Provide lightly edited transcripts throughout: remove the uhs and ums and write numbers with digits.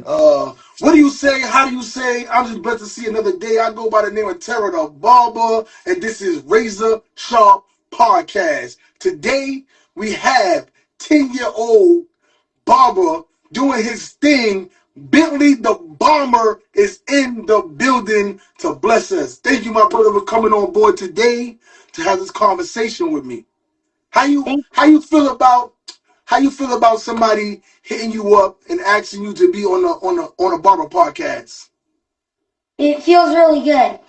doing? What do you say? How do you say? I'm just blessed to see another day. I go by the name of Terror the Barber, and this is Razor Sharp Podcast. Today we have 10-year-old Barber doing his thing. Bentley the Bomber is in the building to bless us. Thank you, my brother, for coming on board today to have this conversation with me. How you Thank how you feel about how you feel about somebody hitting you up and asking you to be on a barber podcast? It feels really good.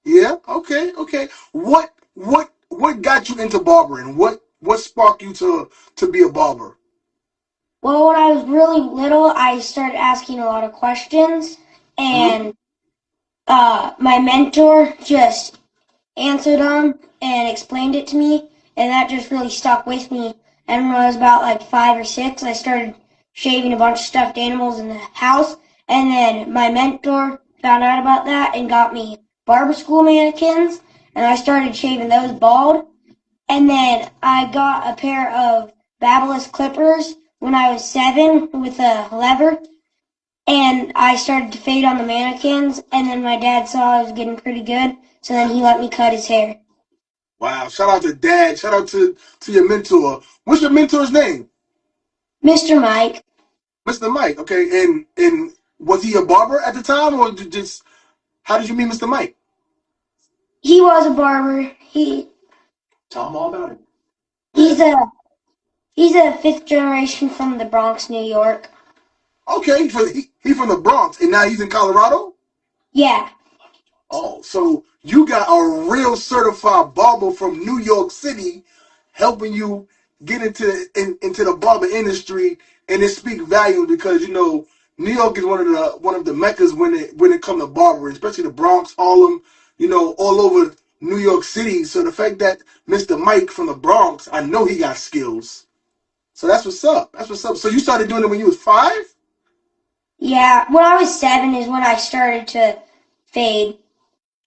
Yeah, okay. What got you into barbering? What sparked you to be a barber? Well, when I was really little, I started asking a lot of questions, Hmm. and my mentor just answered them and explained it to me, and that just really stuck with me. And when I was about like 5 or 6, I started shaving a bunch of stuffed animals in the house, and then my mentor found out about that and got me barber school mannequins, and I started shaving those bald. And then I got a pair of Babyliss clippers when I was 7 with a lever, and I started to fade on the mannequins. And then my dad saw I was getting pretty good, so then he let me cut his hair. Wow, shout out to dad. Shout out to your mentor. What's your mentor's name? Mr. Mike, Mr. Mike. Okay, and was he a barber at the time, or just how did you meet Mr. Mike? he was a barber. Tell him all about it. He's a he's a fifth generation from the Bronx, New York. Okay, he from the Bronx, and now he's in Colorado. Yeah, Oh, so you got a real certified barber from New York City helping you get into the barber industry, and it speaks value because New York is one of the meccas when it comes to barbering, especially the Bronx, Harlem, all over New York City. So the fact that Mr. Mike from the Bronx, I know he got skills. So that's what's up. That's what's up. So you started doing it when you was 5? yeah. When I was 7 is when I started to fade.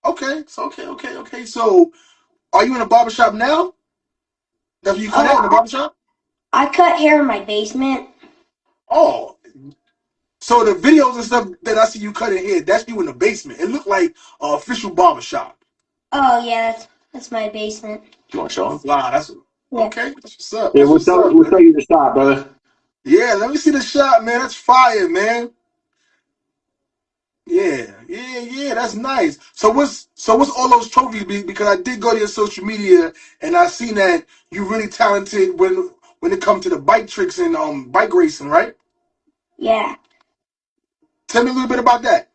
Okay. So okay. So are you in a barbershop now? That's where you cut at in the Uh, barbershop? I cut hair in my basement. Oh, so the videos and stuff that I see you cutting here, that's you in the basement. It looked like an official barbershop. Oh yeah, that's my basement. You want to show him? Wow, that's Yeah. okay. That's what's up. Yeah, That's what's up, we'll man. tell you the shot, brother. Yeah, let me see the shot, man. That's fire, man. Yeah. That's nice. So what's all those trophies? Because I did go to your social media and I seen that you're really talented when it comes to the bike tricks and bike racing, right? Yeah. Tell me a little bit about that.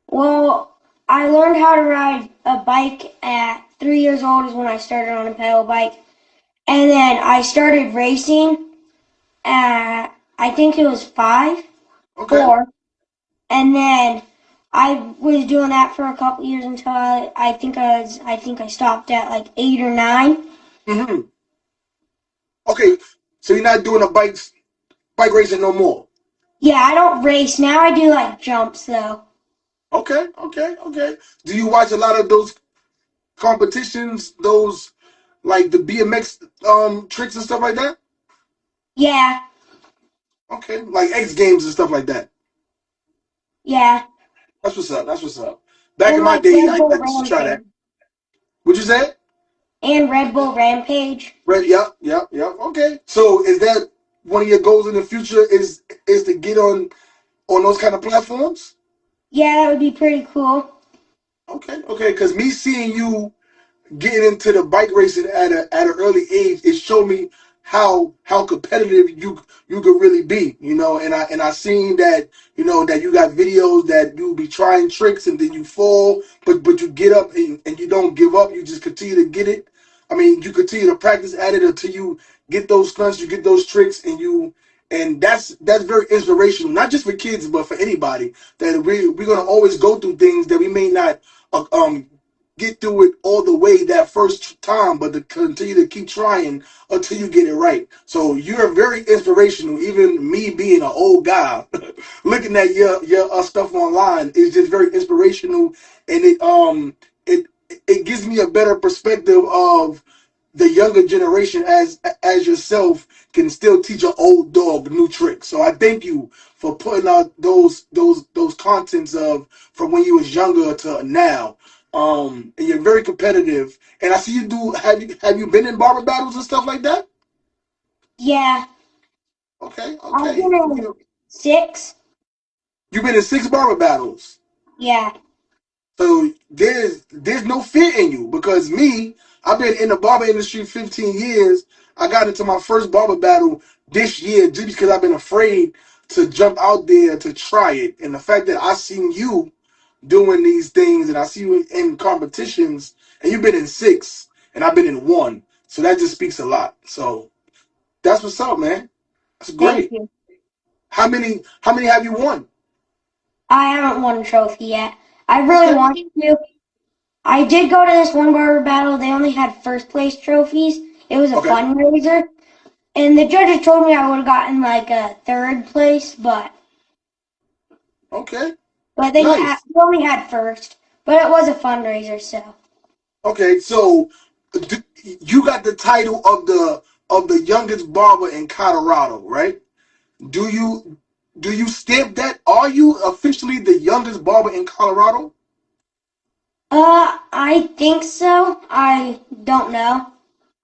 Well, I learned how to ride a bike at 3 years old is when I started on a pedal bike. And then I started racing at, I think it was five, Okay. 4. And then I was doing that for a couple years until I think I stopped at like 8 or 9. Hmm. Okay. So you're not doing a bike racing no more. Yeah, I don't race. Now I do like jumps though. Okay. Do you watch a lot of those competitions, those like the BMX tricks and stuff like that? Yeah, Okay, like X Games and stuff like that. yeah. That's what's up. That's what's up. Back And in my like day, Red I Bull used to try that. Rampage. Would you say? And Red Bull Rampage. Right. Yep. Okay. So is that one of your goals in the future? Is to get on those kind of platforms? Yeah, that would be pretty cool. Okay. Because me seeing you getting into the bike racing at an early age, it showed me how competitive you could really be, and I seen that that you got videos that you be trying tricks and then you fall, but you get up and you don't give up. You just continue to get it. I mean, you continue to practice at it until you get those stunts, you get those tricks, and that's very inspirational, not just for kids but for anybody. That we're gonna always go through things that we may not uh, um get through it all the way that first time, but to continue to keep trying until you get it right. So you're very inspirational. Even me being an old guy, looking at your stuff online is just very inspirational, and it gives me a better perspective of the younger generation as yourself can still teach an old dog new tricks. So I thank you for putting out those contents of from when you was younger to now. And you're very competitive. And I see you do. Have you been in barber battles and stuff like that? Yeah, Okay, I've okay. been in 6. You've been in 6 barber battles. Yeah. So there's no fear in you because me, I've been in the barber industry 15 years. I got into my first barber battle this year just because I've been afraid to jump out there to try it. And the fact that I seen you doing these things and I see you in competitions and you've been in 6 and I've been in 1. So that just speaks a lot. So that's what's up, man. That's Thank great. you. How many have you won? I haven't won a trophy yet. I really Okay. wanted to. I did go to this one barber battle. They only had first place trophies. It was a Okay. fundraiser. And the judges told me I would have gotten like a third place, Okay. but Nice. they only had first. But it was a fundraiser, so. Okay, so you got the title of the youngest barber in Colorado, right? Do you do you stamp that? Are you officially the youngest barber in Colorado? I think so. I don't know.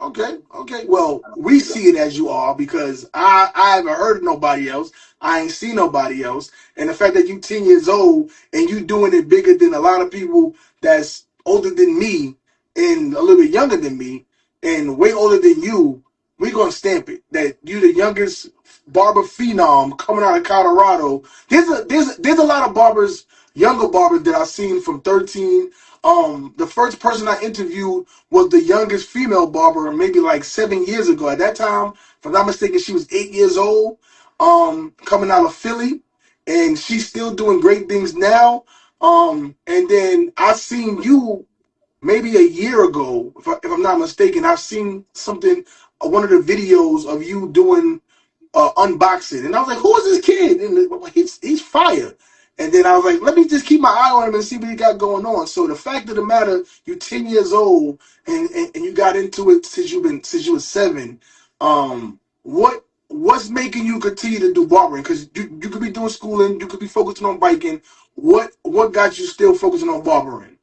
Okay, okay. Well, we see it as you are because I haven't heard of nobody else. I ain't seen nobody else. And the fact that you 10 years old and you doing it bigger than a lot of people that's older than me and a little bit younger than me and way older than you, we gonna stamp it that you the youngest barber phenom coming out of Colorado. There's a lot of barbers, younger barbers that I've seen from 13. The first person I interviewed was the youngest female barber maybe like 7 years ago. At that time, if I'm not mistaken, she was 8 years old, coming out of Philly, and she's still doing great things now. And then I seen you maybe a year ago, if I'm not mistaken. I've seen something, one of the videos of you doing unboxing, and I was like, "Who is this kid?" And he's fire. And then I was like, "Let me just keep my eye on him and see what he got going on." So the fact of the matter, you 10 years old, and you got into it since you were 7. What's making you continue to do barbering? Because you could be doing schooling, you could be focusing on biking. What got you still focusing on barbering?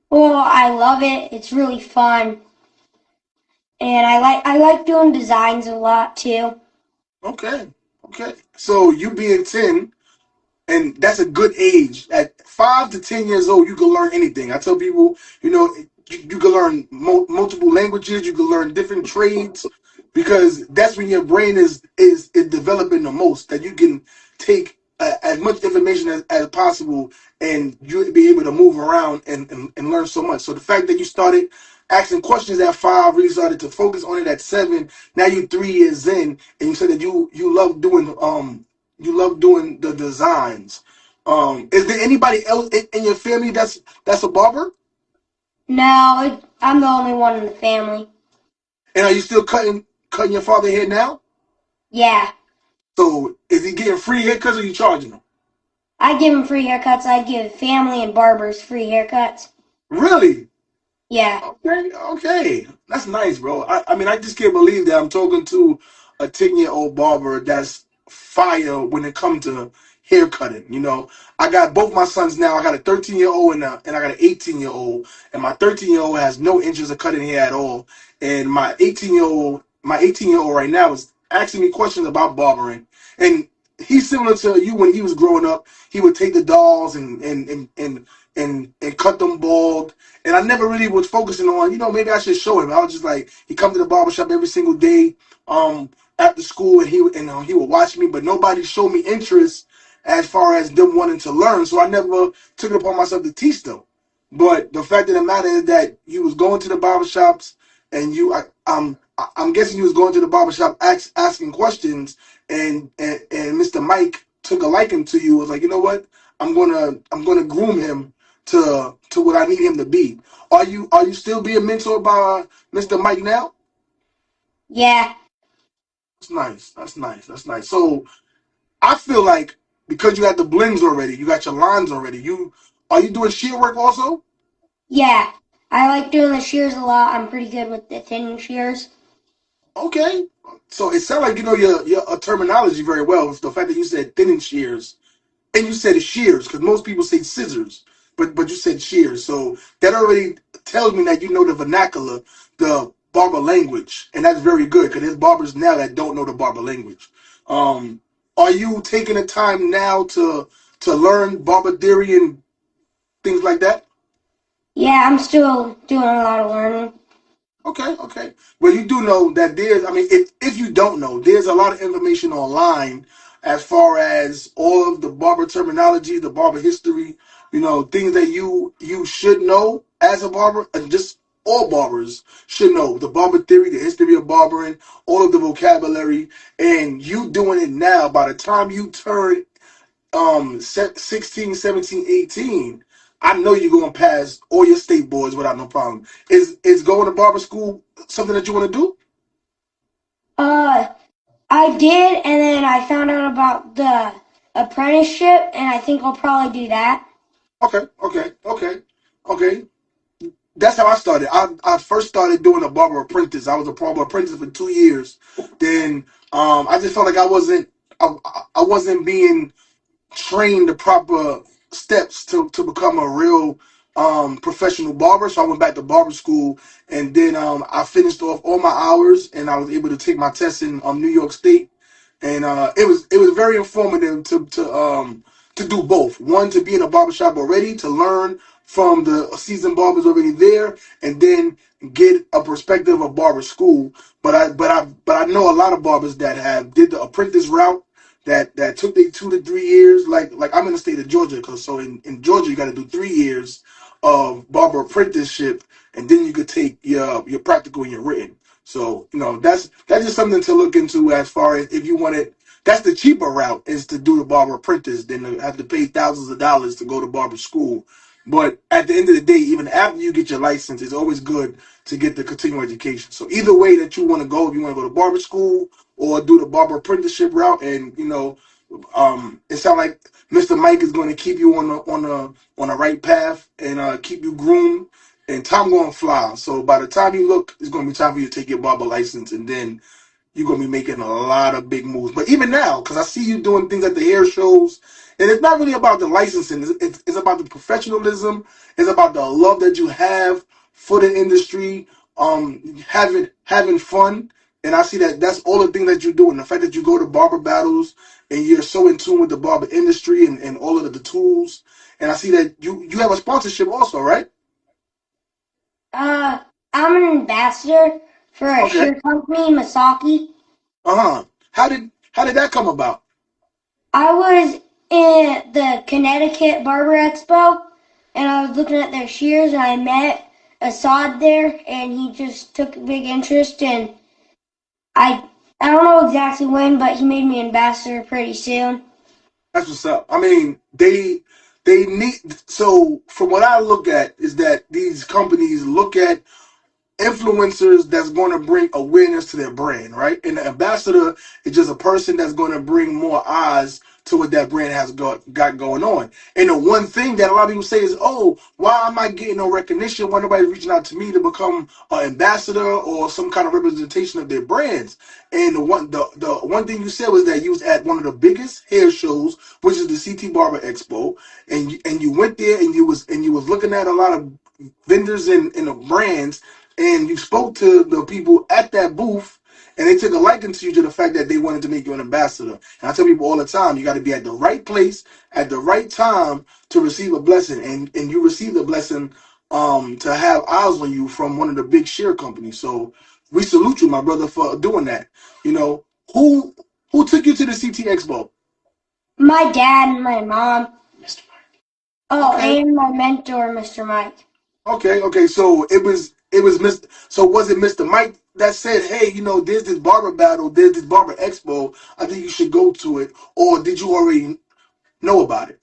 Well, I love it. It's really fun. And I like doing designs a lot too. Okay, okay. So you being 10. And that's a good age. At 5 to 10 years old, you can learn anything. I tell people, you can learn multiple languages. You can learn different trades because that's when your brain is developing the most. That you can take as much information as possible, and you'll be able to move around and learn so much. So the fact that you started asking questions at 5, really started to focus on it at 7. Now you're 3 years in, and you said that you love doing the designs. Is there anybody else in your family that's a barber? No, I'm the only one in the family. And are you still cutting your father hair now? Yeah. So is he getting free haircuts or you charging him? I give him free haircuts. I give family and barbers free haircuts. Really? Yeah. Okay, okay. That's nice, bro. I mean, I just can't believe that I'm talking to a 10-year-old barber that's fire when it comes to hair cutting. I got both my sons now. I got a 13-year-old and I got an 18-year-old. And my 13-year-old has no interest in cutting hair at all. And my 18-year-old right now is asking me questions about barbering. And he's similar to you when he was growing up. He would take the dolls and cut them bald, and I never really was focusing on, maybe I should show him. I was just like, he come to the barbershop every single day, after school, and he would watch me, but nobody showed me interest as far as them wanting to learn. So I never took it upon myself to teach them. But the fact of the matter is that you was going to the barbershops, and I'm guessing you was going to the barbershop asking questions, and Mr. Mike took a liking to you. Was like, you know what? I'm gonna groom him to what I need him to be. Are you still being mentored by Mr. Mike now? Yeah. That's nice. That's nice. That's nice. So I feel like because you got the blings already, you got your lines already. You Are you doing sheet work also? Yeah. I like doing the shears a lot. I'm pretty good with the thinning shears. Okay. So it sounds like you know your terminology very well. It's the fact that you said thinning shears and you said shears because most people say scissors, but you said shears. So that already tells me that you know the vernacular, the barber language, and that's very good because there's barbers now that don't know the barber language. Um, are you taking the time now to learn barber theory and things like that? Yeah, I'm still doing a lot of learning. Okay, okay. Well, you do know that there's, I mean, if you don't know, there's a lot of information online as far as all of the barber terminology, the barber history, you know, things that you should know as a barber, and just all barbers should know the barber theory, the history of barbering, all of the vocabulary, and you doing it now. By the time you turn 16, 17, 18, I know you're going to pass all your state boards without no problem. Is going to barber school something that you want to do? Uh, I did, and then I found out about the apprenticeship, and I think I'll probably do that. Okay, okay, okay, okay. That's how I started. I first started doing a barber apprentice. I was a barber apprentice for 2 years. Then I just felt like I wasn't being train the proper steps to become a real professional barber. So I went back to barber school, and then I finished off all my hours, and I was able to take my test in New York State, and it was very informative to do both. One, to be in a barbershop already, to learn from the seasoned barbers already there, and then get a perspective of barber school. But I know a lot of barbers that have did the apprentice route that took they 2 to 3 years. Like I'm in the state of Georgia, cause so in Georgia you got to do 3 years of barber apprenticeship, and then you could take your practical and your written. So you know that's just something to look into as far as if you want it. That's the cheaper route is to do the barber apprentice than to have to pay thousands of dollars to go to barber school. But at the end of the day, even after you get your license, it's always good to get the continuing education. So either way that you want to go, if you want to go to barber school or do the barber apprenticeship route, and you know, it sounds like Mr. Mike is going to keep you on the right path and keep you groomed. And time going to fly. So by the time you look, it's going to be time for you to take your barber license, and then you're gonna be making a lot of big moves. But even now, because I see you doing things at the hair shows, and it's not really about the licensing. It's about the professionalism. It's about the love that you have for the industry. Having fun, and I see that that's all the things that you're doing. The fact that you go to barber battles and you're so in tune with the barber industry and all of the tools. And I see that you have a sponsorship also, right? Uh, I'm an ambassador for a Okay. shear company, Masaki. Uh-huh. How did that come about? I was in the Connecticut Barber Expo, and I was looking at their shears, and I met Assad there, and he just took a big interest, and I I don't know exactly when, but he made me ambassador pretty soon. That's what's up. I mean, they need, so from what I look at is that these companies look at influencers that's going to bring awareness to their brand, right? And the ambassador is just a person that's going to bring more eyes to what that brand has got going on. And the one thing that a lot of people say is, "Oh, why am I getting no recognition? Why nobody's reaching out to me to become an ambassador or some kind of representation of their brands?" And the one thing you said was that you was at one of the biggest hair shows, which is the CT Barber Expo, and you went there and you was looking at a lot of vendors and the brands, and you spoke to the people at that booth, and they took a liking to you to the fact that they wanted to make you an ambassador. And I tell people all the time, you got to be at the right place at the right time to receive a blessing, and you received a blessing to have eyes on you from one of the big share companies. So we salute you, my brother, for doing that. You know who took you to the CT Expo? My dad and my mom. Oh, Okay, and my mentor, Mr. Mike. okay. So it was Mr. So was it Mr. Mike that said, "Hey, there's this barber battle, there's this barber expo. I think you should go to it," or did you already know about it?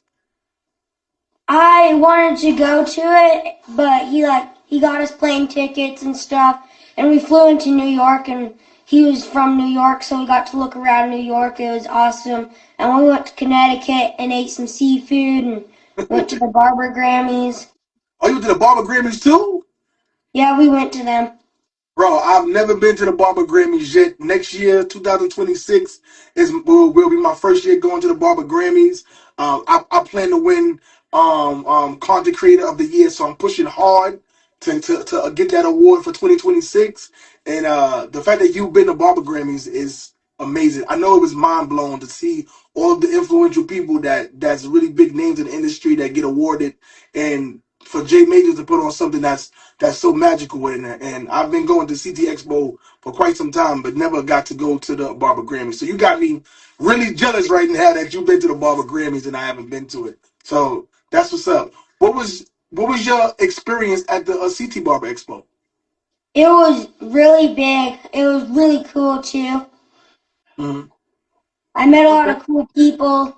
I wanted to go to it, but he got us plane tickets and stuff, and we flew into New York, and he was from New York, so we got to look around New York. It was awesome, and we went to Connecticut and ate some seafood and went to the Barber Grammys. Oh, you did the barber Grammys too? Yeah, we went to them. Bro, I've never been to the Barber Grammys yet. Next year, 2026, will be my first year going to the Barber Grammys. I plan to win Content Creator of the Year, so I'm pushing hard to get that award for 2026. And the fact that you've been to Barber Grammys is amazing. I know it was mind blowing to see all of the influential people that's really big names in the industry that get awarded, and for Jay Majors to put on something that's so magical in it. And I've been going to CT Expo for quite some time, but never got to go to the Barber Grammys. So you got me really jealous right now that you've been to the Barber Grammys and I haven't been to it. So that's what's up. What was your experience at the CT Barber Expo? It was really big. It was really cool too. Mm-hmm. I met a lot Okay. of cool people.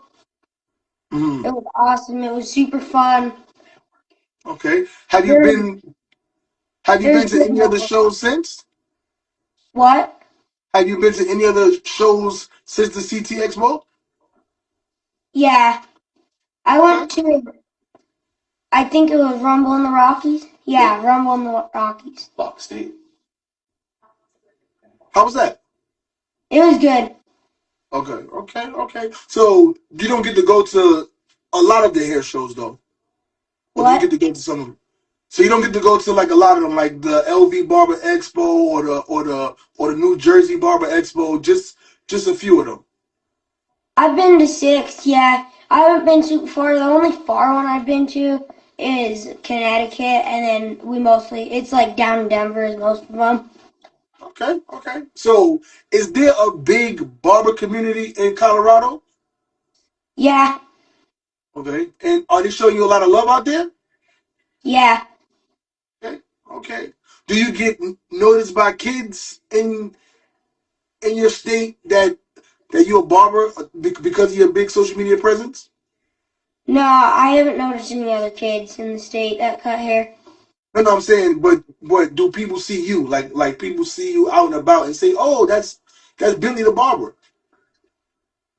Mm-hmm. It was awesome. It was super fun. Okay. Have you There's been Have you there's been to good any other network. shows since? What? Have you been to any other shows since the CT Expo? Yeah, I Okay. went to. I think it was Rumble in the Rockies. Yeah. Yeah, Rumble in the Rockies. Fuck, Steve. How was that? It was good. Okay, okay, okay. So you don't get to go to a lot of the hair shows though, or do you get What? to go to some of them? So you don't get to go to like a lot of them, like the LV Barber Expo or the New Jersey Barber Expo. Just a few of them. I've been to six. Yeah, I haven't been too far. The only far one I've been to is Connecticut, and then we mostly it's like down in Denver is most of them. Okay, okay. So is there a big barber community in Colorado? Yeah, Okay, and are they showing you a lot of love out there? yeah. Okay, okay. Do you get noticed by kids in your state that you're a barber because of your big social media presence? No, I haven't noticed any other kids in the state that cut hair. No, no, I'm saying, but do people see you like people see you out and about and say, "Oh, that's Bentley the barber."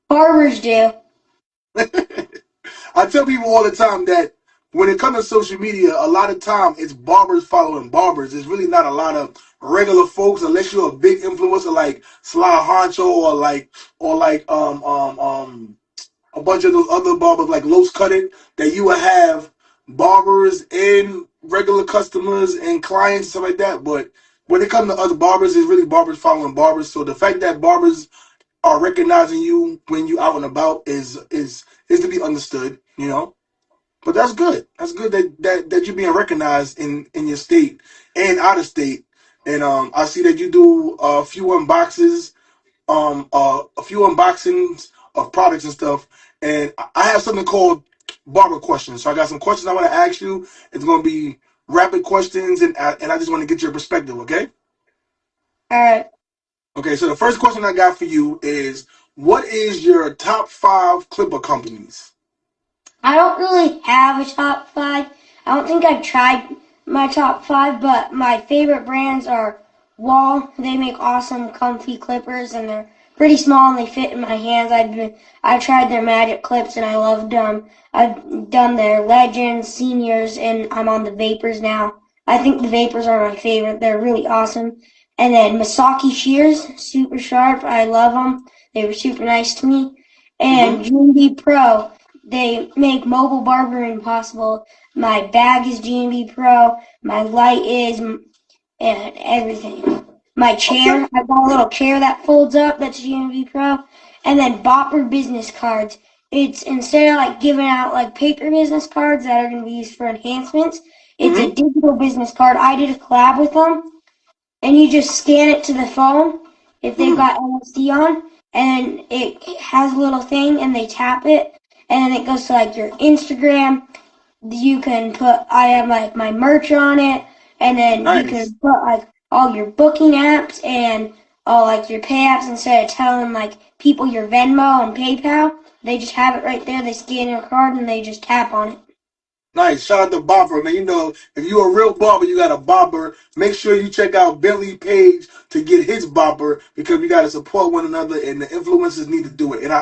Barbers do. I tell people all the time that when it comes to social media, a lot of time it's barbers following barbers. It's really not a lot of regular folks unless you're a big influencer like Sly Honcho or like a bunch of those other barbers like Los Cutting that you would have barbers and regular customers and clients and stuff like that. But when it comes to other barbers, it's really barbers following barbers. So the fact that barbers are recognizing you when you out and about is to be understood, you know. But that's good. That's good that you're being recognized in your state and out of state. And I see that you do a few unboxings of products and stuff. And I have something called barber questions. So I got some questions I want to ask you. It's going to be rapid questions, and I just want to get your perspective. Okay. All right. Okay. So the first question I got for you is, what is your top five clipper companies? I don't really have a top five. I don't think I've tried my top five, but my favorite brands are Wall. They make awesome, comfy clippers, and they're pretty small and they fit in my hands. I've tried their Magic Clips and I loved them. I've done their Legends, Seniors, and I'm on the Vapors now. I think the Vapors are my favorite. They're really awesome. And then Masaki shears, super sharp. I love them. They were super nice to me. Mm-hmm. And G&B Pro. They make mobile barbering possible. My bag is G&B Pro. My light is, and everything. My Okay. chair, I've got a little chair that folds up that's G&B Pro. And then Bopper business cards. It's instead of like giving out like paper business cards that are going to be used for enhancements, it's a Mm-hmm. digital business card. I did a collab with them, and you just scan it to the phone if they've Mm-hmm. got NFC on, and it has a little thing, and they tap it, and then it goes to like your Instagram. You can put I have like my merch on it, and then you Nice. can put like all your booking apps and all like your pay apps instead of telling like people your Venmo and PayPal. They just have it right there. They scan your card and they just tap on it. Nice. Shout out to Barber, man. You know, if you're a real barber, you got a barber. Make sure you check out Bentley page to get his barber because we got to support one another, and the influencers need to do it. And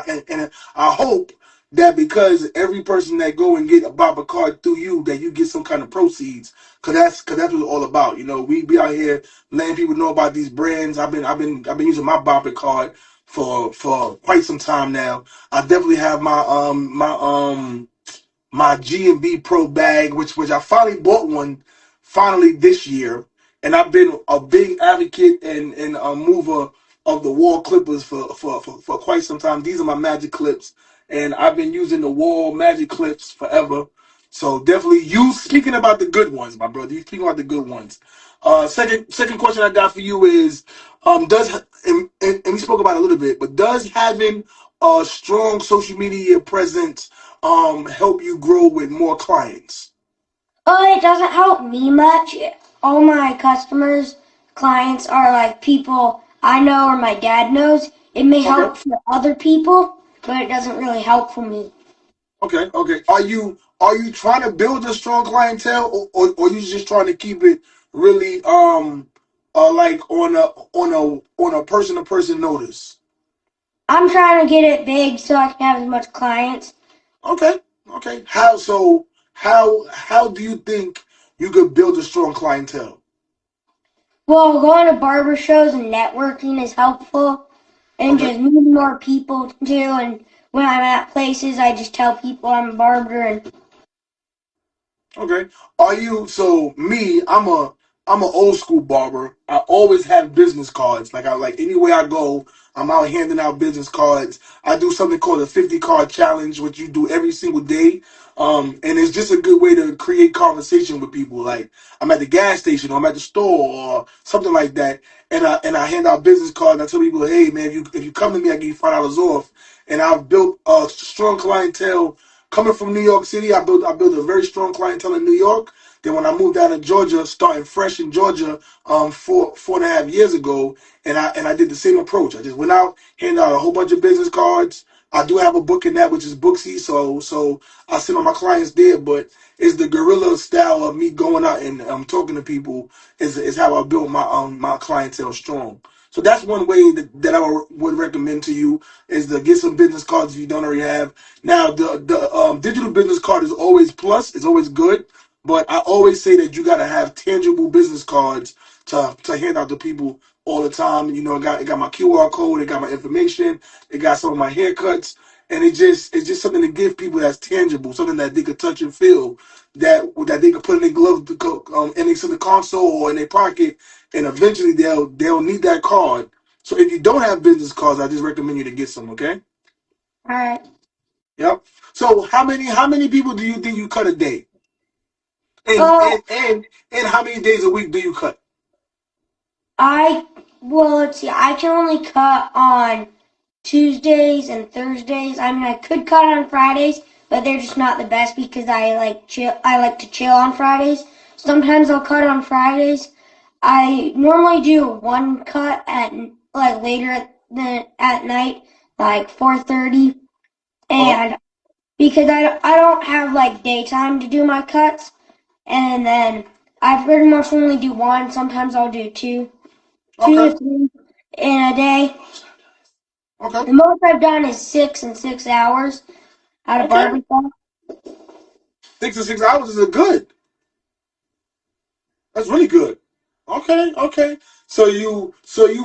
I hope that because every person that go and get a barber card through you, that you get some kind of proceeds. Cause that's what it's all about. You know, we be out here letting people know about these brands. I've been using my barber card for quite some time now. I definitely have my G&B Pro bag, which I finally bought one finally this year, and I've been a big advocate and a mover of the wall clippers for quite some time. These are my magic clips, and I've been using the wall magic clips forever. So definitely, you speaking about the good ones, my brother. You speaking about the good ones. Second question I got for you is, does and we spoke about it a little bit, but does having a strong social media presence help you grow with more clients? Oh, it doesn't help me much. All my customers, clients are like people I know or my dad knows. It may Okay, help for other people, but it doesn't really help for me. okay. Are you trying to build a strong clientele, or you just trying to keep it really like on a person to person notice? I'm trying to get it big so I can have as much clients. Okay, okay. How do you think you could build a strong clientele? Well, going to barber shows and networking is helpful, and Okay. just meeting more people too. And when I'm at places, I just tell people I'm a barber. And Okay. Are you so me? I'm a old school barber. I always have business cards. Like anywhere I go, I'm out handing out business cards. I do something called a 50 card challenge, which you do every single day. And it's just a good way to create conversation with people. Like I'm at the gas station or I'm at the store or something like that, and I hand out business cards. And I tell people, hey man, if you come to me, I give you $5 off. And I've built a strong clientele coming from New York City. I built a very strong clientele in New York. Then when I moved down to Georgia, starting fresh in Georgia, 4.5 years ago, and I did the same approach. I just went out, handed out a whole bunch of business cards. I do have a book in that, which is Booksy, so I send all my clients there. But it's the guerrilla style of me going out and talking to people is how I built my clientele strong. So that's one way that I would recommend to you is to get some business cards if you don't already have. Now the digital business card is always plus, it's always good, but I always say that you gotta have tangible business cards to hand out to people all the time. You know, it got my QR code, it got my information, it got some of my haircuts, and it's just something to give people that's tangible, something that they could touch and feel, that they could put in their glove, in their console or in their pocket, and eventually they'll need that card. So if you don't have business cards, I just recommend you to get some. Okay. all right, Yep. So how many people do you think you cut a day? And oh, and and and how many days a week do you cut? I well, let's see. I can only cut on Tuesdays and Thursdays. I mean, I could cut on Fridays, but they're just not the best because I like chill. I like to chill on Fridays. Sometimes I'll cut on Fridays. I normally do one cut at like later at night, like 4:30, Okay. and because I don't have like daytime to do my cuts, and then I pretty much only do one. Sometimes I'll do two Okay. to three in a day. Okay. The most I've done is 6 in 6 hours at a Okay. barber shop. 6 to 6 hours is a good. That's really good. Okay, okay. So you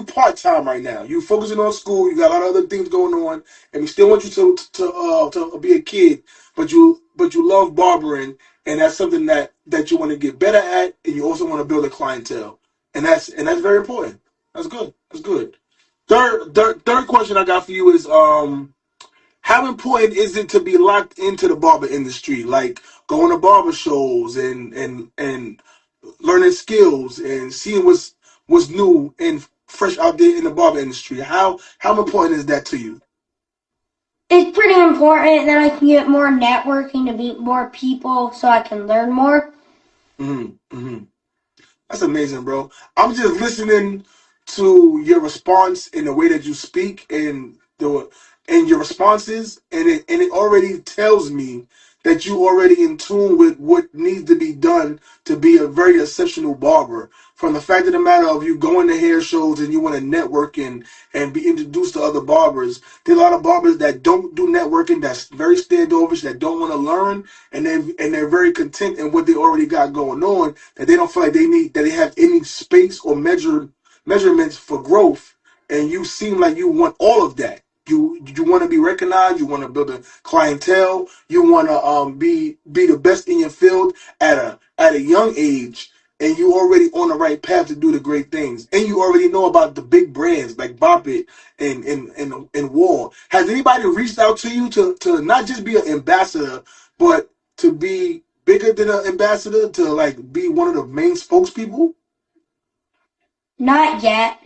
part time right now. You focusing on school. You got a lot of other things going on, and we still want you to be a kid, but you love barbering, and that's something that you want to get better at, and you also want to build a clientele, and that's very important. That's good. That's good. Third question I got for you is how important is it to be locked into the barber industry, like going to barber shows and learning skills and seeing what's new and fresh out there in the barber industry. How important is that to you? It's pretty important. Then I can get more networking to meet more people so I can learn more. Mm-hmm. That's amazing, bro. I'm just listening to your response and the way that you speak and your responses, and it already tells me that you already in tune with what needs to be done to be a very exceptional barber. From the fact of the matter of you going to hair shows and you want to network and be introduced to other barbers. There are a lot of barbers that don't do networking, that's very standoffish, that don't want to learn, and they're very content in what they already got going on, that they don't feel like they have any space or measurements for growth. And you seem like you want all of that. You want to be recognized. You want to build a clientele. You want to be the best in your field at a young age, and you already on the right path to do the great things. And you already know about the big brands like Bop It and Wall. Has anybody reached out to you to not just be an ambassador, but to be bigger than an ambassador, to like be one of the main spokespeople? Not yet.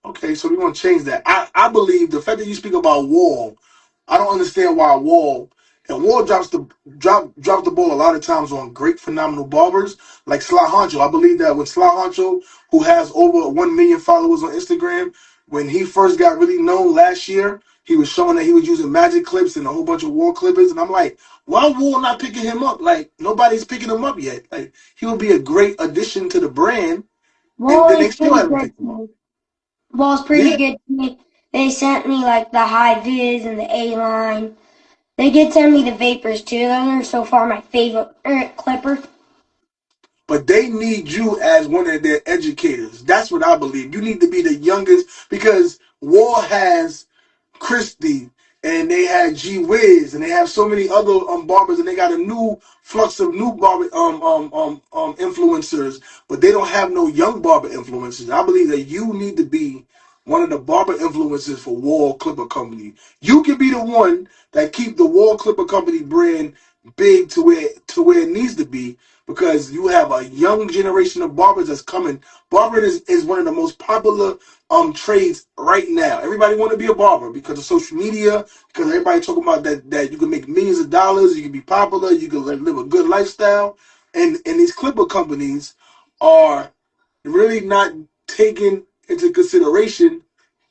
Okay, so we're gonna change that. I believe the fact that you speak about Wall, I don't understand why Wall drops the ball a lot of times on great phenomenal barbers like Sly Honcho. I believe that with Sly Honcho, who has over 1 million followers on Instagram, when he first got really known last year, he was showing that he was using magic clips and a whole bunch of Wall clippers, and I'm like, why Wall not picking him up? Like nobody's picking him up yet. Like he would be a great addition to the brand, and Wall then they is still pretty haven't good picked to him up. me. Wall's pretty Yeah. good to me. They sent me like the high vis and the A line. They did send me the vapors too. Those are so far my favorite clipper. But they need you as one of their educators. That's what I believe. You need to be the youngest because Wall has Christie and they had G Wiz and they have so many other barbers and they got a new flux of new barber influencers, but they don't have no young barber influencers. I believe that you need to be one of the barber influencers for Wall Clipper Company. You can be the one that keep the Wall Clipper Company brand big to where it needs to be because you have a young generation of barbers that's coming. Barbering is one of the most popular trades right now. Everybody want to be a barber because of social media, because everybody talking about that you can make millions of dollars, you can be popular, you can live a good lifestyle. And these clipper companies are really not taking into consideration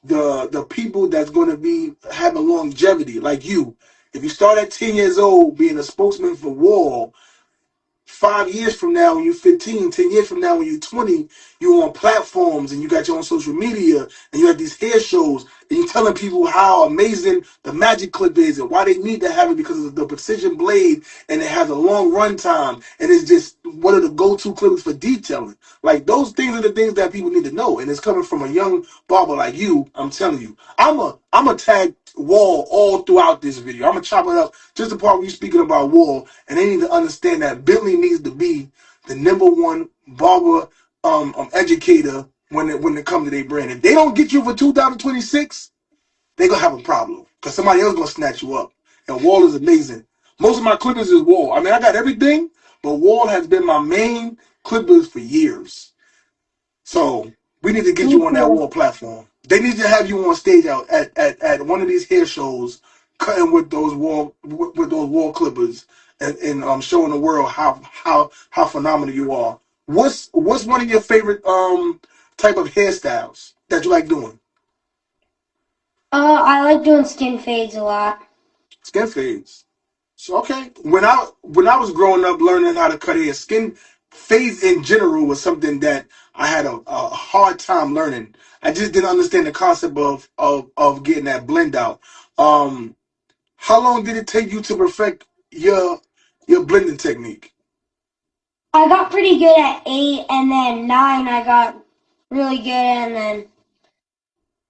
the people that's going to be having longevity like you. If you start at 10 years old being a spokesman for Wall, 5 years from now when you're 15, 10 years from now when you're 20, you're on platforms and you got your own social media and you have these hair shows and you're telling people how amazing the magic clip is and why they need to have it because of the precision blade and it has a long run time and it's just one of the go-to clippers for detailing. Like those things are the things that people need to know, and it's coming from a young barber like you. I'm telling you, I'm a tag Wall all throughout this video. I'm gonna chop it up just the part where you speaking about Wall, and they need to understand that Bentley needs to be the number one barber educator when it comes to their brand. If they don't get you for 2026, they're gonna have a problem because somebody else gonna snatch you up. And Wall is amazing. Most of my clippers is Wall. I mean, I got everything, but Wall has been my main clippers for years. So we need to get Me you on that too. Wall platform. They need to have you on stage out at one of these hair shows, cutting with those Wall clippers, and showing the world how phenomenal you are. What's one of your favorite type of hairstyles that you like doing? I like doing skin fades a lot. Skin fades. So okay, when I was growing up learning how to cut hair, skin fades in general was something that I had a hard time learning. I just didn't understand the concept of getting that blend out. Um, how long did it take you to perfect your blending technique? I got pretty good at 8, and then 9 I got really good, and then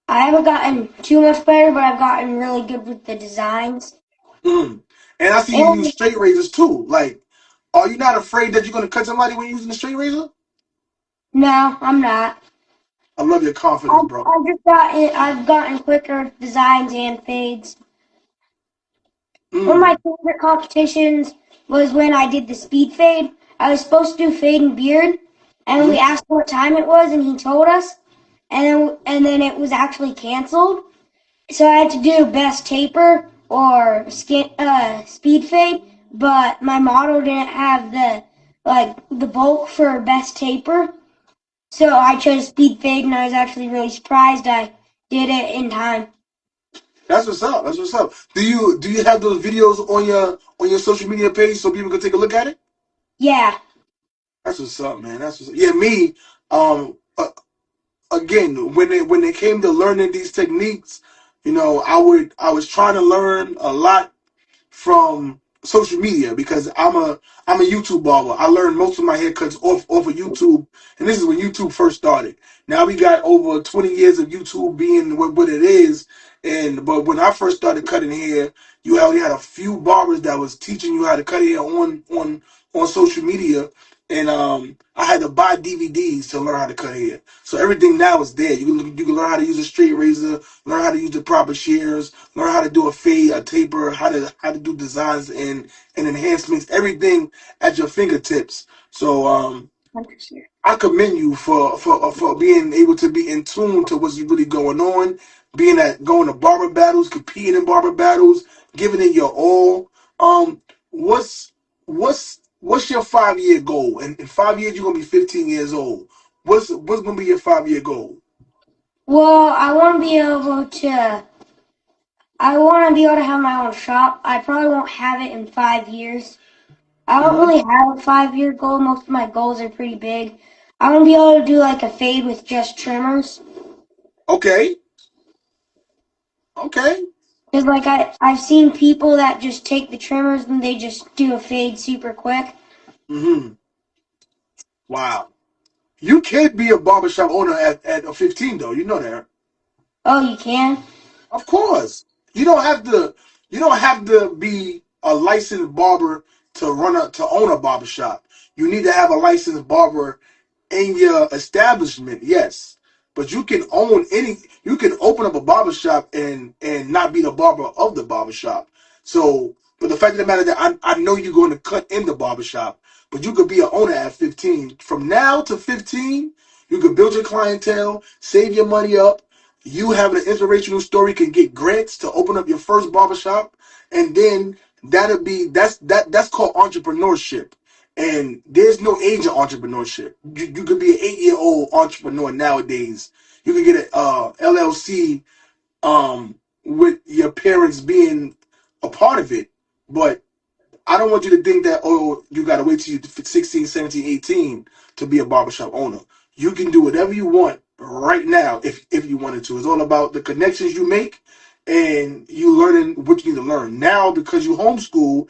I haven't gotten too much better, but I've gotten really good with the designs. Mm. And I see you use And straight razors too. Like, are you not afraid that you're gonna cut somebody when you're using a straight razor? no, I'm not. I love your confidence, bro. I've gotten quicker designs and fades. One of my Mm. favorite competitions was when I did the speed fade. I was supposed to do fade and beard, and we Mm. asked what time it was, and he told us, and then it was actually canceled. So I had to do best taper or speed fade, but my model didn't have the bulk for best taper. So I chose speed fade, and I was actually really surprised I did it in time. That's what's up. That's what's up. Do you have those videos on your social media page so people can take a look at it? Yeah. That's what's up, man. That's what's up. Yeah, me. Again, when it came to learning these techniques, I was trying to learn a lot from social media because I'm a YouTube barber. I learned most of my haircuts off of YouTube, and this is when YouTube first started. Now we got over 20 years of YouTube being what it is, and but when I first started cutting hair, you only had a few barbers that was teaching you how to cut hair on social media, and I had to buy DVDs to learn how to cut hair. So everything now is there. You can learn how to use a straight razor, learn how to use the proper shears, learn how to do a fade, a taper, how to do designs and enhancements, everything at your fingertips. So I commend you for being able to be in tune to what's really going on, going to barber battles, competing in barber battles, giving it your all. What's what's your 5 year goal? And in 5 years you're gonna be 15 years old. What's gonna be your 5 year goal? Well, I want to be able to have my own shop. I probably won't have it in 5 years. I don't Hmm. really have a 5 year goal. Most of my goals are pretty big. I want to be able to do like a fade with just trimmers. Okay, okay. Because like I've seen people that just take the trimmers and they just do a fade super quick. Hmm. Wow. You can't be a barbershop owner at a 15 though. You know that. Oh, you can? Of course. You don't have to you don't have to be a licensed barber to own a barbershop. You need to have a licensed barber in your establishment, yes. But you can open up a barbershop and not be the barber of the barbershop. So but the fact of the matter that I know you're going to cut in the barbershop, but you could be an owner at 15. From now to 15, you can build your clientele, save your money up. You have an inspirational story, can get grants to open up your first barbershop, and then that's called entrepreneurship. And there's no age of entrepreneurship. You could be an 8 year old entrepreneur nowadays. You could get a LLC with your parents being a part of it. But I don't want you to think that, oh, you got to wait till you're 16, 17, 18 to be a barbershop owner. You can do whatever you want right now if you wanted to. It's all about the connections you make and you learning what you need to learn. Now, because you homeschool,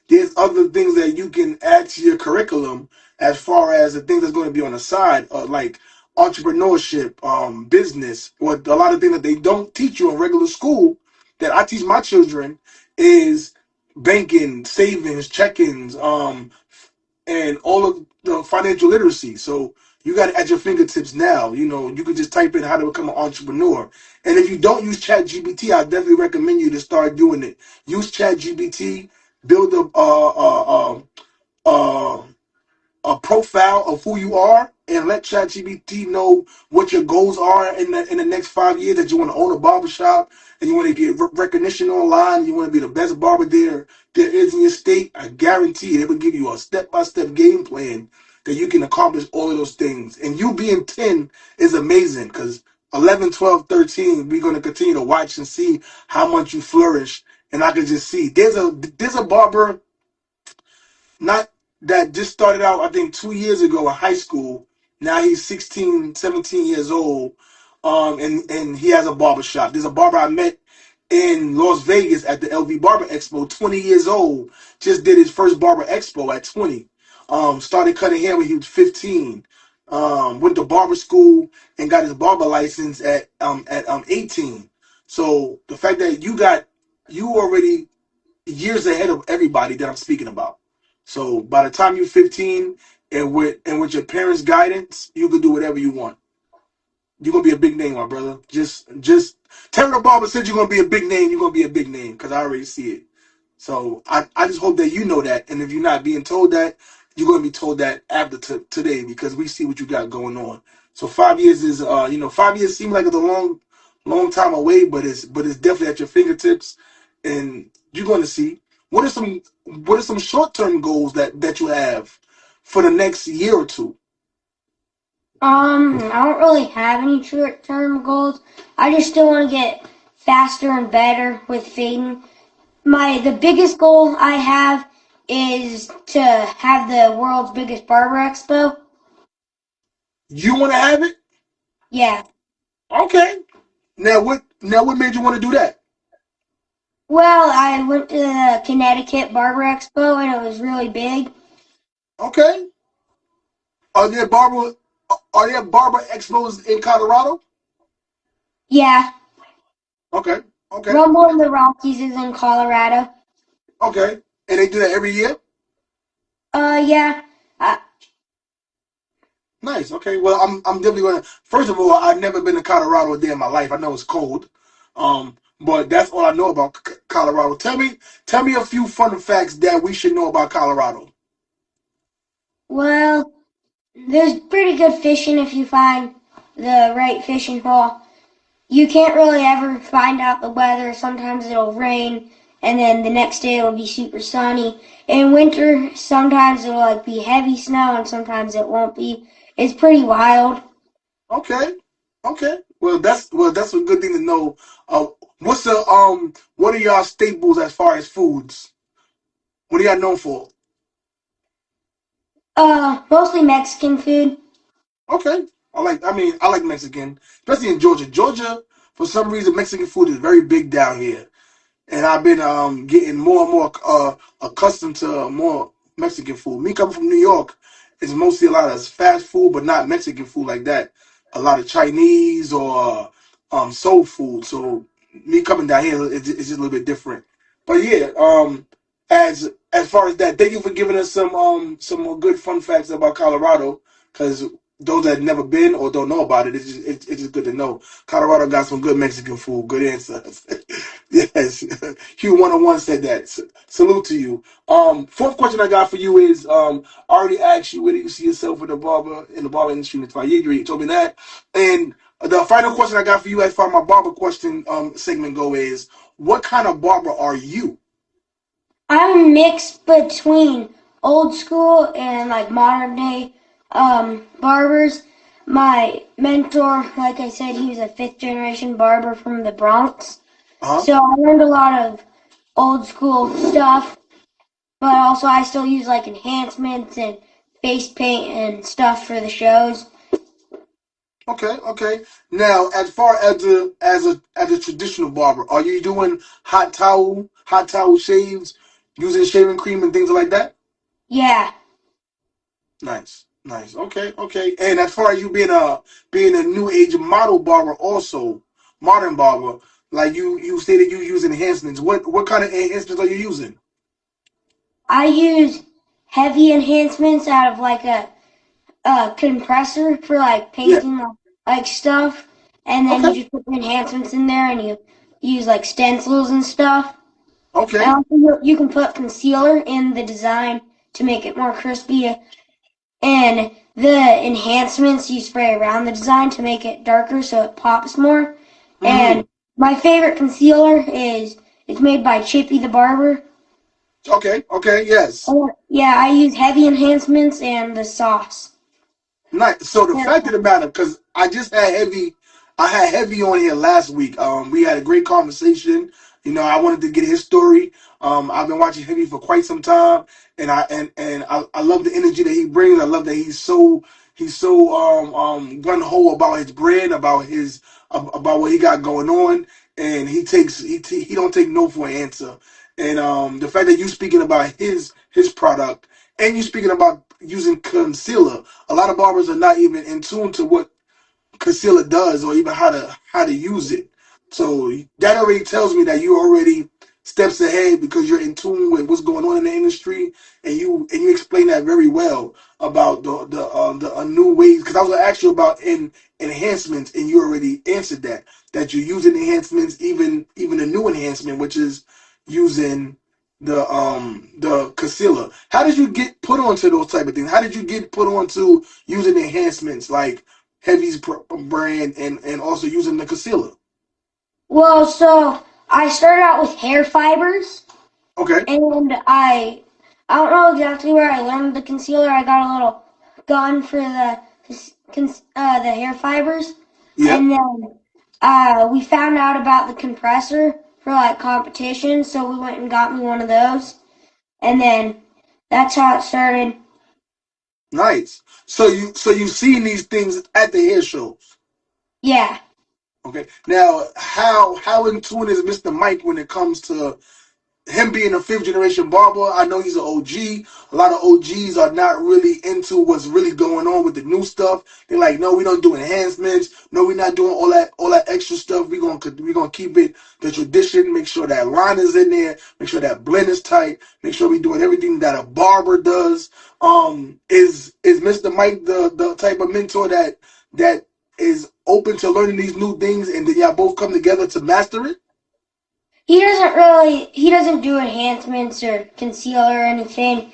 there's other things that you can add to your curriculum as far as the things that's going to be on the side, like entrepreneurship, business, or a lot of things that they don't teach you in regular school that I teach my children is banking, savings, check-ins, and all of the financial literacy. So you got it at your fingertips now. You could just type in how to become an entrepreneur. And if you don't use ChatGPT, I definitely recommend you to start doing it. Use ChatGPT, build uh, a profile of who you are, and let ChatGPT know what your goals are in the next 5 years. That you want to own a barbershop and you want to get recognition online. You want to be the best barber there is in your state. I guarantee it will give you a step-by-step game plan that you can accomplish all of those things. And you being 10 is amazing because 11, 12, 13, we're going to continue to watch and see how much you flourish. And I can just see there's a barber not that just started out, I think, 2 years ago in high school. Now he's 16, 17 years old. And he has a barber shop. There's a barber I met in Las Vegas at the LV Barber Expo, 20 years old. Just did his first Barber Expo at 20. Started cutting hair when he was 15. Went to barber school and got his barber license at 18. So the fact that you already years ahead of everybody that I'm speaking about. So by the time you're 15 and with your parents' guidance, you can do whatever you want. You're gonna be a big name, my brother. Just Terry the Barber said you're gonna be a big name. You're gonna be a big name because I already see it. So I just hope that you know that, and if you're not being told that, you're gonna be told that after today because we see what you got going on. So 5 years is 5 years seem like it's a long time away, but it's definitely at your fingertips, and you're gonna see what are some short term goals that you have for the next year or two. I don't really have any short term goals. I just still want to get faster and better with fading. The biggest goal I have is to have the world's biggest barber expo. You want to have it? Yeah. Okay. Now what made you want to do that? Well, I went to the Connecticut Barber Expo and it was really big. Okay. Are there barber are there barber expos in Colorado? Yeah. Okay. Okay. Rumble in the Rockies is in Colorado. Okay. And they do that every year? Yeah. Uh, Nice. Okay. Well, I'm definitely gonna. First of all, I've never been to Colorado a day in my life. I know it's cold, but that's all I know about Colorado. Tell me a few fun facts that we should know about Colorado. well, there's pretty good fishing if you find the right fishing hole. You can't really ever find out the weather. Sometimes it'll rain, and then the next day it'll be super sunny. In winter, sometimes it'll like be heavy snow, and sometimes it won't be. It's pretty wild. Okay. Okay. Well, that's a good thing to know. Uh, what are y'all staples as far as foods? What are y'all known for? Mostly Mexican food. Okay. I like Mexican, especially in Georgia. Georgia, for some reason, Mexican food is very big down here. And I've been getting more and more accustomed to more Mexican food. Me coming from New York, it's mostly a lot of fast food, but not Mexican food like that. A lot of Chinese or soul food. So me coming down here, it's just a little bit different. But yeah, as far as that, thank you for giving us some more good fun facts about Colorado. Because those that have never been or don't know about it, it's just good to know. Colorado got some good Mexican food. Good answers. Yes, Hugh 101 said that. Salute to you. Fourth question I got for you is I already asked you where do you see yourself in the barber industry in 5 years. You already told me that. And the final question I got for you as far as my barber question segment go is what kind of barber are you? I'm a mix between old school and like modern day barbers. My mentor, like I said, he was a fifth generation barber from the Bronx. Uh-huh. So I learned a lot of old school stuff, but also I still use like enhancements and face paint and stuff for the shows. Okay, okay. Now, as far as a traditional barber, are you doing hot towel shaves, using shaving cream and things like that? Yeah, Nice, nice. Okay, okay. And as far as you being a new age model barber, also modern barber, like you stated you use enhancements. What kind of enhancements are you using? I use heavy enhancements out of like a compressor for like Yeah. painting like stuff, and then you Okay. just put the enhancements in there, and you use like stencils and stuff. And Okay. also you can put concealer in the design to make it more crispy, and the enhancements you spray around the design to make it darker so it pops more. Hmm. And my favorite concealer is it's made by Chippy the Barber. Okay. Okay. Yes. Yeah, I use heavy enhancements and the sauce. Nice. So the Yeah. fact of the matter, because I had heavy on here last week. We had a great conversation. I wanted to get his story. I've been watching Heavy for quite some time, and I love the energy that he brings. I love that he's so gun ho about his brand, about what he got going on, and he don't take no for an answer. And the fact that you speaking about his product and you speaking about using concealer, a lot of barbers are not even in tune to what concealer does or even how to use it. So that already tells me that you already steps ahead because you're in tune with what's going on in the industry, and you explain that very well about the new ways. Because I was gonna ask you about enhancements, and you already answered that you're using enhancements, even a new enhancement, which is using the concealer. How did you get put onto those type of things? How did you get put onto using enhancements like Heavy's brand and also using the concealer? Well, so I started out with hair fibers, Okay. and I don't know exactly where I learned the concealer. I got a little gun for the hair fibers, Yeah. and then We found out about the compressor for like competition, so we went and got me one of those, and then that's how it started. Nice. So you've seen these things at the hair shows. Yeah. Okay. Now, how in tune is Mr. Mike when it comes to him being a fifth generation barber? I know he's an OG. A lot of OGs are not really into what's really going on with the new stuff. They're like, no, we don't do enhancements. No, we're not doing all that extra stuff. We're gonna keep it the tradition. Make sure that line is in there. Make sure that blend is tight. Make sure we're doing everything that a barber does. Is Mr. Mike the type of mentor that is open to learning these new things, and then y'all both come together to master it? He doesn't do enhancements or concealer or anything.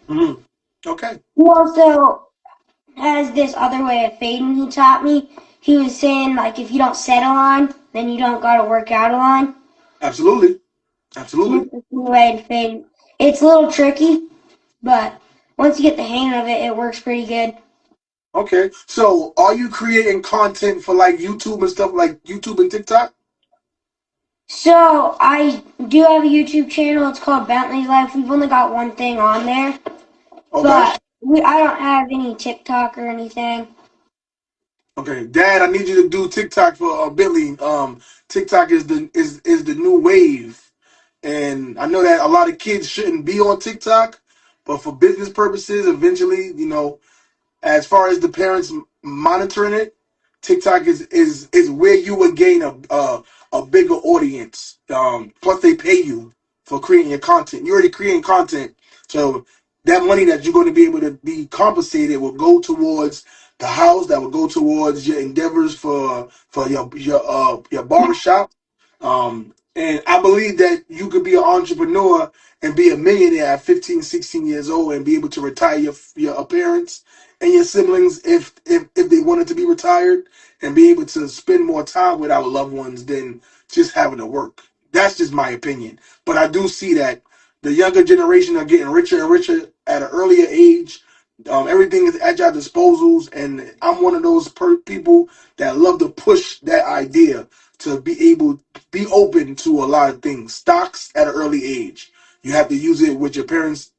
Mm-hmm. Okay. He also has this other way of fading he taught me. He was saying, like, if you don't set a line, then you don't got to work out a line. Absolutely. That's Absolutely. the way to fade. It's a little tricky, but once you get the hang of it, it works pretty good. Okay. So are you creating content for like YouTube and stuff like YouTube and TikTok? So I do have a YouTube channel. It's called Bentley's Life. We've only got one thing on there, Okay. but I don't have any TikTok or anything. Okay. Dad, I need you to do TikTok for Bentley. TikTok is the new wave. And I know that a lot of kids shouldn't be on TikTok, but for business purposes, eventually, as far as the parents monitoring it, TikTok is where you would gain a bigger audience. Plus, they pay you for creating your content. You're already creating content, so that money that you're going to be able to be compensated will go towards the house. That will go towards your endeavors for your barbershop. And I believe that you could be an entrepreneur and be a millionaire at 15, 16 years old and be able to retire your parents and your siblings if they wanted to be retired and be able to spend more time with our loved ones than just having to work. That's just my opinion. But I do see that the younger generation are getting richer and richer at an earlier age. Everything is at your disposals, and I'm one of those people that love to push that idea to be able to be open to a lot of things. Stocks at an early age. You have to use it with your parents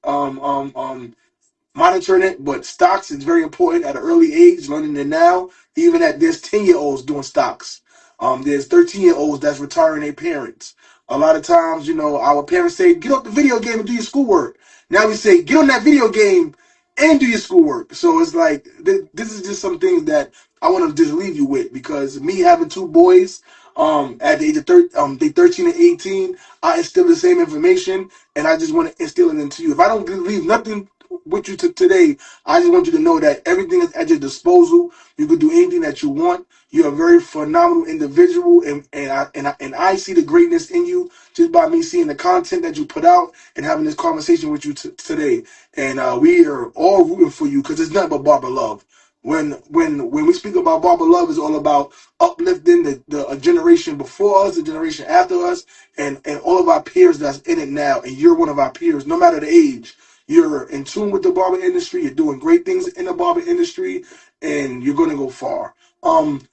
monitoring it, but stocks is very important at an early age, learning it now. Even at there's 10-year-olds doing stocks. There's 13-year-olds that's retiring their parents. A lot of times, our parents say, get off the video game and do your schoolwork. Now we say, get on that video game and do your schoolwork. So it's like, this is just some things that I want to just leave you with, because me having two boys, at the age of they 13 and 18, I instill the same information, and I just want to instill it into you. If I don't leave nothing with you today, I just want you to know that everything is at your disposal. You can do anything that you want. You're a very phenomenal individual, and I see the greatness in you just by me seeing the content that you put out and having this conversation with you today. And we are all rooting for you, because it's nothing but barber love. When we speak about barber love, it's all about uplifting the a generation before us, the generation after us, and all of our peers that's in it now. And you're one of our peers, no matter the age. You're in tune with the barber industry. You're doing great things in the barber industry, and you're going to go far.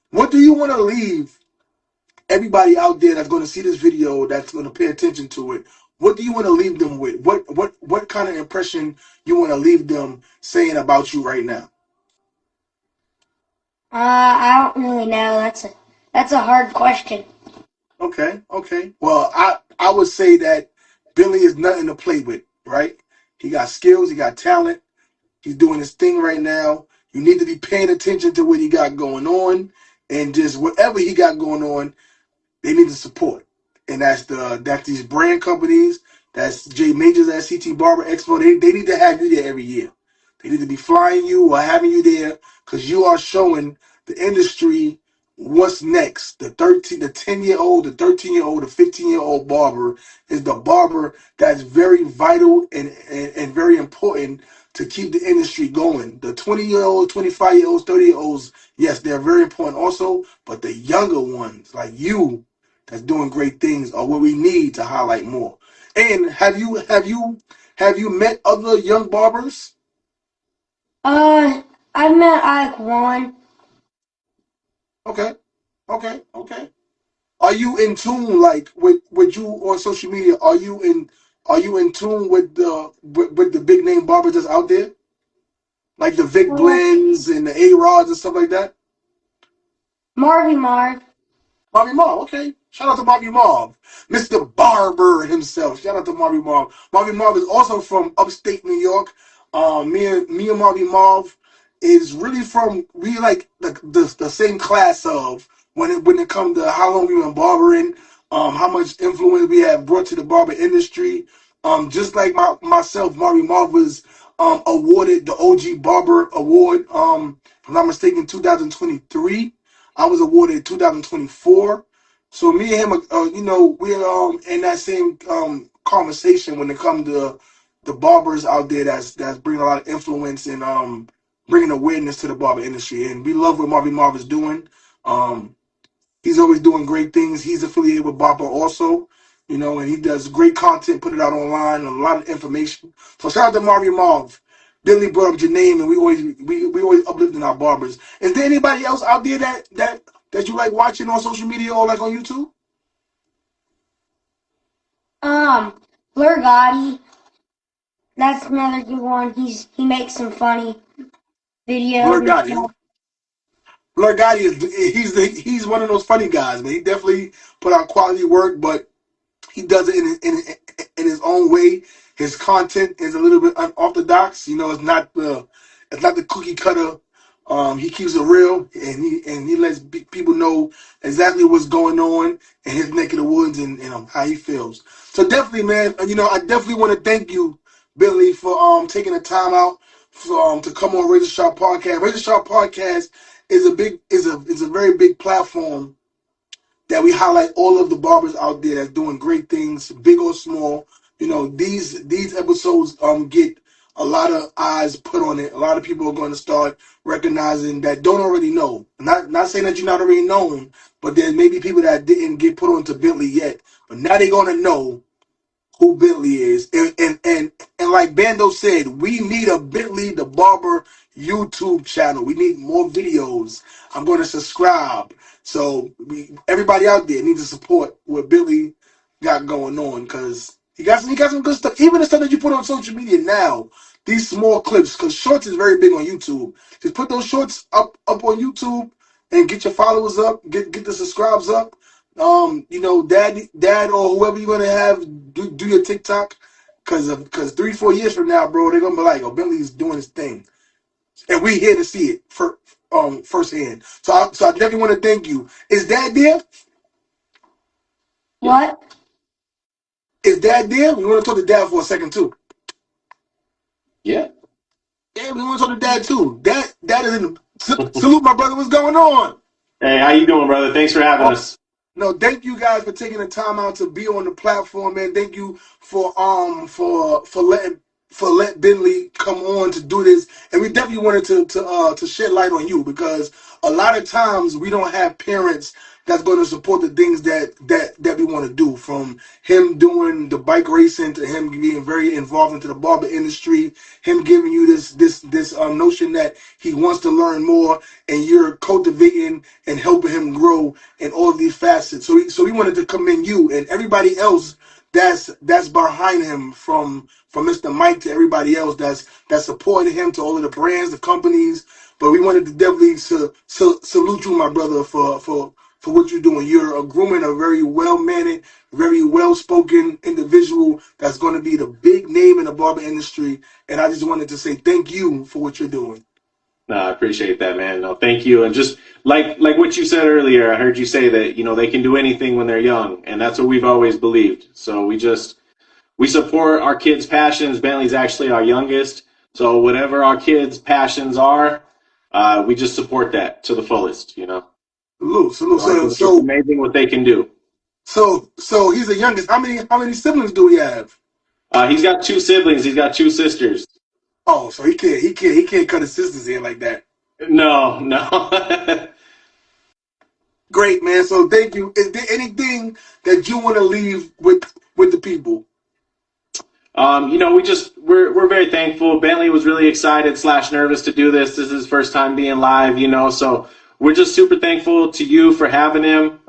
What do you want to leave everybody out there that's going to see this video, that's going to pay attention to it? What do you want to leave them with? What kind of impression you want to leave them saying about you right now? I don't really know. That's a hard question. Okay, okay. Well, I would say that Billy is nothing to play with, right? He got skills, he got talent. He's doing his thing right now. You need to be paying attention to what he got going on, and just whatever he got going on, they need to support. And that's these brand companies. That's J Majors at CT Barber Expo. They need to have you there every year. They need to be flying you or having you there, because you are showing the industry what's next. The 10-year-old, the 13-year-old, the 15-year-old barber is the barber that's very vital and very important to keep the industry going. The 20-year-olds, 25-year-olds, 30-year-olds, yes, they're very important also, but the younger ones like you that's doing great things are what we need to highlight more. And have you met other young barbers? Uh, I've met like one. Okay. Okay, okay. Are you in tune, like with you on social media? Are you in tune with the big name barbers that's out there, like the Vic Uh, Blends and the A Rods and stuff like that? Marvy Marv. Marvy Marv, okay. Shout out to Marvy Marv, Mr. Barber himself. Shout out to Marvy Marv. Marvy Marv is also from upstate New York. Me and Marvy Marv is really from we like the same class of when it comes to how long we been barbering, how much influence we have brought to the barber industry. Just like myself, Marvy Marv was awarded the OG Barber Award. If I'm not mistaken, 2023. I was awarded 2024. So me and him, we're in that same conversation when it comes to the barbers out there that's bringing a lot of influence and bringing awareness to the barber industry. And we love what Marvin Marv is doing. Um, he's always doing great things. He's affiliated with Barber also, and he does great content, put it out online, a lot of information. So shout out to Marvin Marv. Billy brought up your name, and we always uplifting our barbers. Is there anybody else out there that you like watching on social media or like on YouTube? Blur Gotti. That's another good one. He makes some funny videos Blur and Gotti, huh? stuff. Blur Gotti he's one of those funny guys, man. He definitely put out quality work, but he does it in his own way. His content is a little bit unorthodox. It's not the cookie cutter. He keeps it real, and he lets people know exactly what's going on in his neck of the woods and how he feels. So definitely, man. I definitely want to thank you, Billy, for taking the time out to come on Razor Sharp Podcast. Razor Sharp Podcast is a very big platform that we highlight all of the barbers out there that's doing great things, big or small. These episodes get a lot of eyes put on it. A lot of people are going to start recognizing that don't already know. Not saying that you're not already known, but there may be people that didn't get put onto Bentley yet. But now they're going to know who Bentley is. And like Bando said, we need a Bentley the Barber YouTube channel. We need more videos. I'm going to subscribe. So everybody out there needs to support what Bentley got going on because he got some good stuff. Even the stuff that you put on social media now, these small clips, because shorts is very big on YouTube. Just put those shorts up on YouTube and get your followers up, get the subscribes up. Dad or whoever you're gonna have do your TikTok, because 3-4 years from now, bro, they're gonna be like, oh, Bentley's doing his thing, and we here to see it firsthand. So I definitely want to thank you. Is Dad there? What? Is Dad there? We want to talk to Dad for a second too. Yeah. Yeah, we want to talk to Dad too. Dad is in the salute, my brother. What's going on? Hey, how you doing, brother? Thanks for having us. No, thank you guys for taking the time out to be on the platform, man. Thank you for letting Bentley come on to do this, and we definitely wanted to shed light on you because a lot of times we don't have parents that's going to support the things that we want to do. From him doing the bike racing to him being very involved into the barber industry, him giving you this notion that he wants to learn more, and you're cultivating and helping him grow in all of these facets. So we wanted to commend you and everybody else that's behind him, from Mr. Mike to everybody else that's supporting him, to all of the brands, the companies. But we wanted to definitely salute you, my brother, for what you're doing. You're grooming a very well mannered, very well spoken individual that's going to be the big name in the barber industry. And I just wanted to say thank you for what you're doing. No, I appreciate that, man. No, thank you. And just like what you said earlier, I heard you say that, they can do anything when they're young, and that's what we've always believed. So we support our kids' passions. Bentley's actually our youngest. So whatever our kids' passions are, we just support that to the fullest. Salute. It's amazing what they can do. So he's the youngest. How many siblings do we have? He's got 2 siblings. He's got 2 sisters. Oh, so he can't cut his sisters in like that. No. Great, man. So thank you. Is there anything that you want to leave with the people? We're very thankful. Bentley was really excited / nervous to do this. This is his first time being live, so we're just super thankful to you for having him.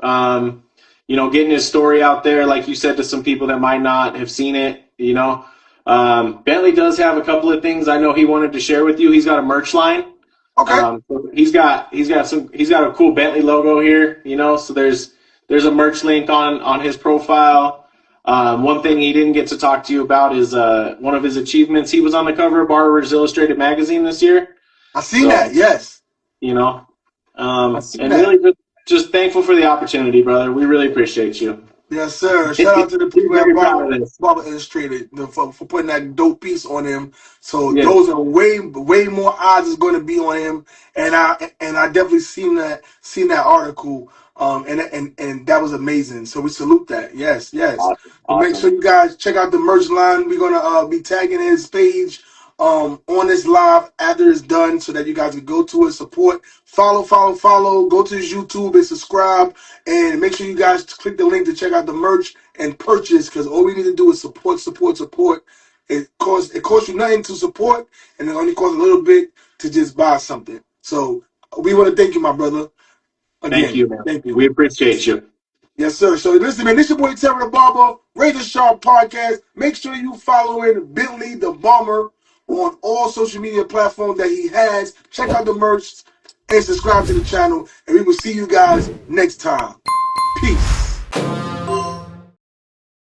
Getting his story out there, like you said, to some people that might not have seen it. Bentley does have a couple of things I know he wanted to share with you. He's got a merch line. Okay. So he's got a cool Bentley logo here. So there's a merch link on his profile. One thing he didn't get to talk to you about is one of his achievements. He was on the cover of Barber's Illustrated magazine this year. I seen that. Yes. And really just thankful for the opportunity, brother. We really appreciate you. Yes, sir. Shout out to the people at Very proud of this. Barber Illustrated for putting that dope piece on him. So Yeah. those are way more odds is going to be on him. And I definitely seen that article. And that was amazing. So we salute that. Yes. Awesome. Make sure you guys check out the merch line. We're gonna be tagging his page on this live after it's done, so that you guys can go to it, support, follow, go to his YouTube and subscribe, and make sure you guys click the link to check out the merch and purchase, because all we need to do is support. It costs you nothing to support, and it only costs a little bit to just buy something. So we want to thank you, my brother. Again, Thank you, man. Thank you. We appreciate you. Yes, sir. So listen, man, this your boy Terry the Barber, Razor Sharp Podcast. Make sure you following Bentley the Bomber on all social media platforms that he has. Check out the merch and subscribe to the channel. And we will see you guys next time. Peace.